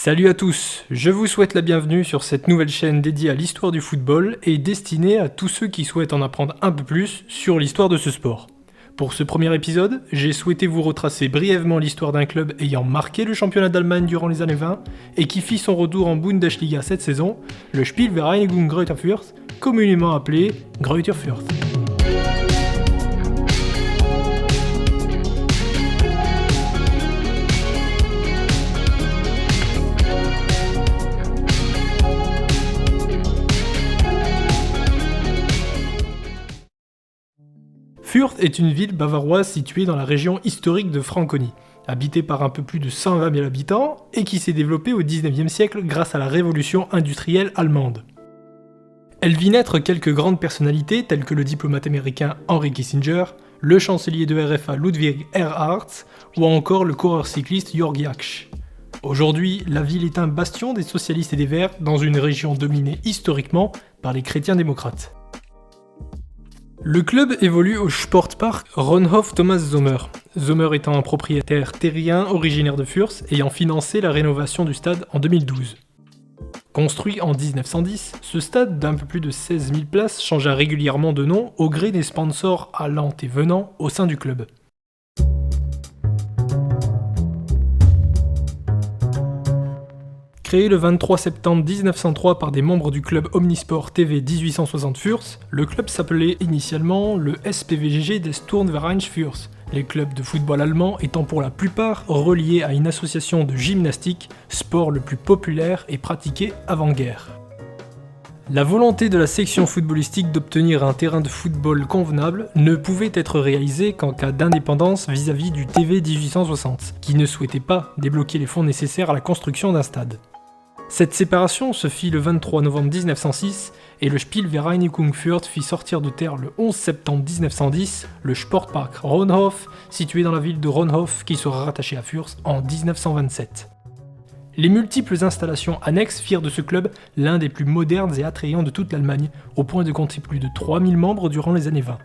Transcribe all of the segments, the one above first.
Salut à tous, je vous souhaite la bienvenue sur cette nouvelle chaîne dédiée à l'histoire du football et destinée à tous ceux qui souhaitent en apprendre un peu plus sur l'histoire de ce sport. Pour ce premier épisode, j'ai souhaité vous retracer brièvement l'histoire d'un club ayant marqué le championnat d'Allemagne durant les années 20 et qui fit son retour en Bundesliga cette saison, le Spielvereinigung Greuther Fürth, communément appelé Greuther Fürth. Fürth est une ville bavaroise située dans la région historique de Franconie, habitée par un peu plus de 120 000 habitants et qui s'est développée au XIXe siècle grâce à la révolution industrielle allemande. Elle vit naître quelques grandes personnalités telles que le diplomate américain Henry Kissinger, le chancelier de RFA Ludwig Erhard ou encore le coureur cycliste Jörg Jaksch. Aujourd'hui, la ville est un bastion des socialistes et des Verts dans une région dominée historiquement par les chrétiens démocrates. Le club évolue au Sportpark Ronhof Thomas Sommer. Sommer étant un propriétaire terrien originaire de Fürth ayant financé la rénovation du stade en 2012. Construit en 1910, ce stade d'un peu plus de 16 000 places changea régulièrement de nom au gré des sponsors allant et venant au sein du club. Créé le 23 septembre 1903 par des membres du club Omnisport TV 1860 Fürth, le club s'appelait initialement le SPVGG des Turnvereins Fürth, les clubs de football allemands étant pour la plupart reliés à une association de gymnastique, sport le plus populaire et pratiqué avant-guerre. La volonté de la section footballistique d'obtenir un terrain de football convenable ne pouvait être réalisée qu'en cas d'indépendance vis-à-vis du TV 1860, qui ne souhaitait pas débloquer les fonds nécessaires à la construction d'un stade. Cette séparation se fit le 23 novembre 1906 et le Spielvereinigung Fürth fit sortir de terre le 11 septembre 1910 le Sportpark Ronhof, situé dans la ville de Ronhof qui sera rattaché à Fürth en 1927. Les multiples installations annexes firent de ce club l'un des plus modernes et attrayants de toute l'Allemagne, au point de compter plus de 3000 membres durant les années 20.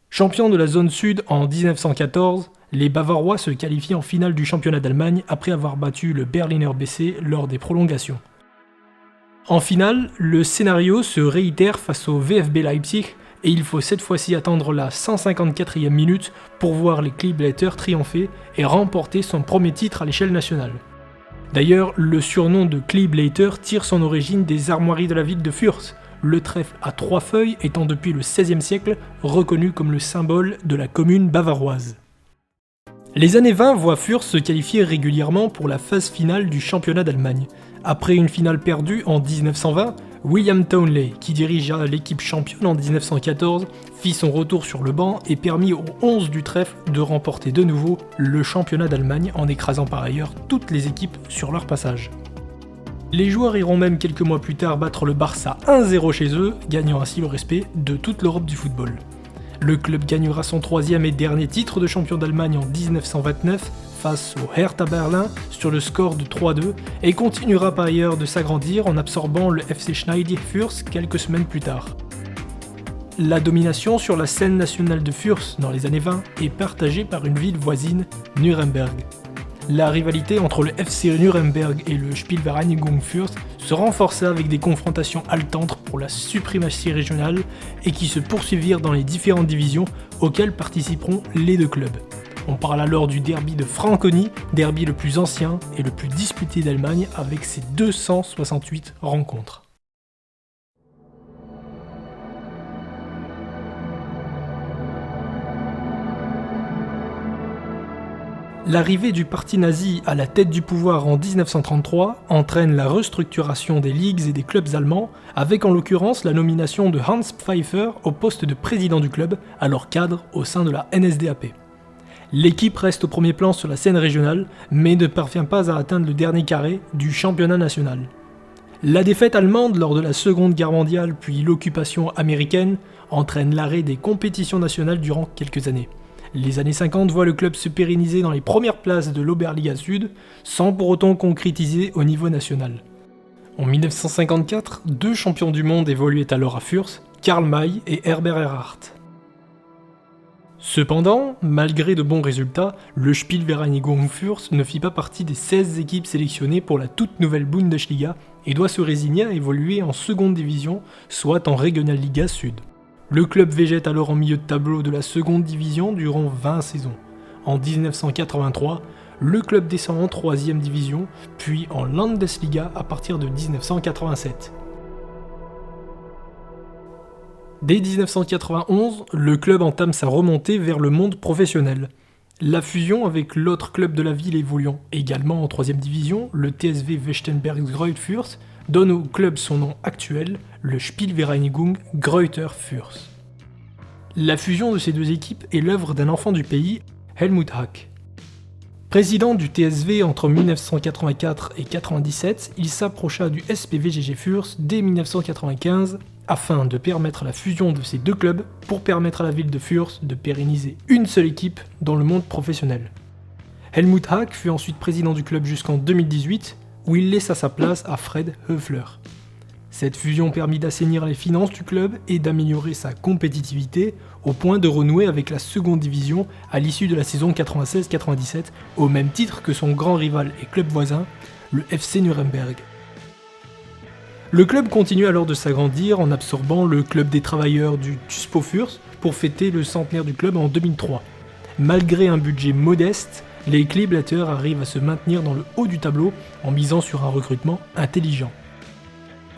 Champion de la zone sud en 1914, les Bavarois se qualifient en finale du championnat d'Allemagne après avoir battu le Berliner BC lors des prolongations. En finale, le scénario se réitère face au VfB Leipzig et il faut cette fois-ci attendre la 154e minute pour voir les Kleeblätter triompher et remporter son premier titre à l'échelle nationale. D'ailleurs, le surnom de Kleeblätter tire son origine des armoiries de la ville de Fürth, le trèfle à 3 feuilles étant depuis le XVIe siècle reconnu comme le symbole de la commune bavaroise. Les années 20 voient Fürth se qualifier régulièrement pour la phase finale du championnat d'Allemagne. Après une finale perdue en 1920, William Townley, qui dirigea l'équipe championne en 1914, fit son retour sur le banc et permit aux 11 du trèfle de remporter de nouveau le championnat d'Allemagne en écrasant par ailleurs toutes les équipes sur leur passage. Les joueurs iront même quelques mois plus tard battre le Barça 1-0 chez eux, gagnant ainsi le respect de toute l'Europe du football. Le club gagnera son troisième et dernier titre de champion d'Allemagne en 1929 face au Hertha Berlin sur le score de 3-2 et continuera par ailleurs de s'agrandir en absorbant le FC Schneider Fürth quelques semaines plus tard. La domination sur la scène nationale de Fürth dans les années 20 est partagée par une ville voisine, Nuremberg. La rivalité entre le FC Nuremberg et le Spielvereinigung Fürth se renforça avec des confrontations haletantes pour la suprématie régionale et qui se poursuivirent dans les différentes divisions auxquelles participeront les deux clubs. On parle alors du derby de Franconie, derby le plus ancien et le plus disputé d'Allemagne avec ses 268 rencontres. L'arrivée du parti nazi à la tête du pouvoir en 1933 entraîne la restructuration des ligues et des clubs allemands, avec en l'occurrence la nomination de Hans Pfeiffer au poste de président du club, alors cadre au sein de la NSDAP. L'équipe reste au premier plan sur la scène régionale, mais ne parvient pas à atteindre le dernier carré du championnat national. La défaite allemande lors de la Seconde Guerre mondiale puis l'occupation américaine entraînent l'arrêt des compétitions nationales durant quelques années. Les années 50 voient le club se pérenniser dans les premières places de l'Oberliga Sud, sans pour autant concrétiser au niveau national. En 1954, 2 champions du monde évoluaient alors à Fürth, Karl May et Herbert Erhardt. Cependant, malgré de bons résultats, le Spielvereinigung Fürth ne fit pas partie des 16 équipes sélectionnées pour la toute nouvelle Bundesliga et doit se résigner à évoluer en seconde division, soit en Regionalliga Sud. Le club végète alors en milieu de tableau de la seconde division durant 20 saisons. En 1983, le club descend en 3e division, puis en Landesliga à partir de 1987. Dès 1991, le club entame sa remontée vers le monde professionnel. La fusion avec l'autre club de la ville évoluant également en 3e division, le TSV Westenberg-Greuther, donne au club son nom actuel, le Spielvereinigung Greuther Fürth. La fusion de ces deux équipes est l'œuvre d'un enfant du pays, Helmut Hack. Président du TSV entre 1984 et 1997, il s'approcha du SPVGG Fürth dès 1995 afin de permettre la fusion de ces deux clubs pour permettre à la ville de Fürth de pérenniser une seule équipe dans le monde professionnel. Helmut Hack fut ensuite président du club jusqu'en 2018 où il laissa sa place à Fred Höfler. Cette fusion permit d'assainir les finances du club et d'améliorer sa compétitivité au point de renouer avec la seconde division à l'issue de la saison 96-97 au même titre que son grand rival et club voisin, le FC Nuremberg. Le club continue alors de s'agrandir en absorbant le club des travailleurs du TuSpo Fürth pour fêter le centenaire du club en 2003. Malgré un budget modeste, les Kleeblätter arrivent à se maintenir dans le haut du tableau en misant sur un recrutement intelligent.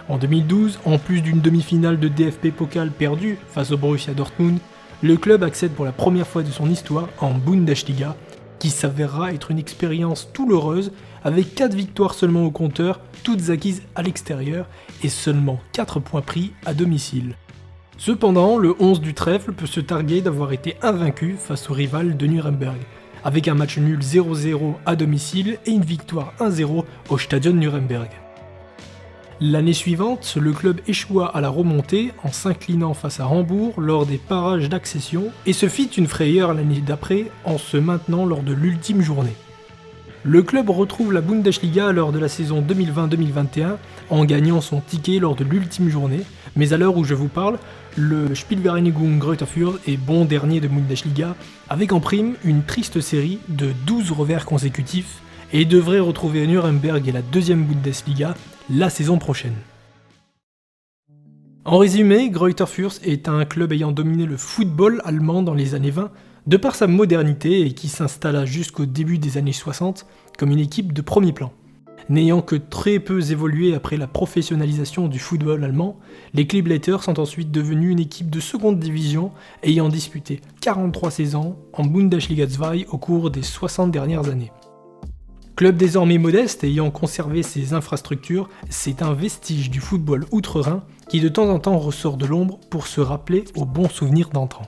En 2012, en plus d'une demi-finale de DFB Pokal perdue face au Borussia Dortmund, le club accède pour la première fois de son histoire en Bundesliga, qui s'avérera être une expérience douloureuse avec 4 victoires seulement au compteur, toutes acquises à l'extérieur et seulement 4 points pris à domicile. Cependant, le 11 du trèfle peut se targuer d'avoir été invaincu face au rival de Nuremberg, avec un match nul 0-0 à domicile et une victoire 1-0 au Stadion Nuremberg. L'année suivante, le club échoua à la remontée en s'inclinant face à Hambourg lors des parages d'accession et se fit une frayeur l'année d'après en se maintenant lors de l'ultime journée. Le club retrouve la Bundesliga lors de la saison 2020-2021 en gagnant son ticket lors de l'ultime journée, mais à l'heure où je vous parle, le Spielvereinigung Greuther Fürth est bon dernier de Bundesliga avec en prime une triste série de 12 revers consécutifs et devrait retrouver Nuremberg et la 2e Bundesliga la saison prochaine. En résumé, Greuther Fürth est un club ayant dominé le football allemand dans les années 20 de par sa modernité et qui s'installa jusqu'au début des années 60 comme une équipe de premier plan. N'ayant que très peu évolué après la professionnalisation du football allemand, les Kleeblätter sont ensuite devenus une équipe de seconde division ayant disputé 43 saisons en Bundesliga 2 au cours des 60 dernières années. Club désormais modeste ayant conservé ses infrastructures, c'est un vestige du football outre-Rhin qui de temps en temps ressort de l'ombre pour se rappeler aux bons souvenirs d'antan.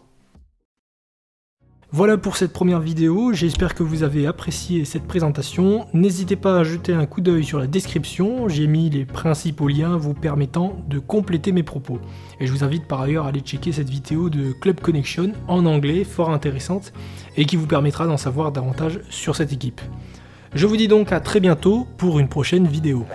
Voilà pour cette première vidéo, j'espère que vous avez apprécié cette présentation. N'hésitez pas à jeter un coup d'œil sur la description, j'ai mis les principaux liens vous permettant de compléter mes propos. Et je vous invite par ailleurs à aller checker cette vidéo de Club Connection en anglais, fort intéressante, et qui vous permettra d'en savoir davantage sur cette équipe. Je vous dis donc à très bientôt pour une prochaine vidéo.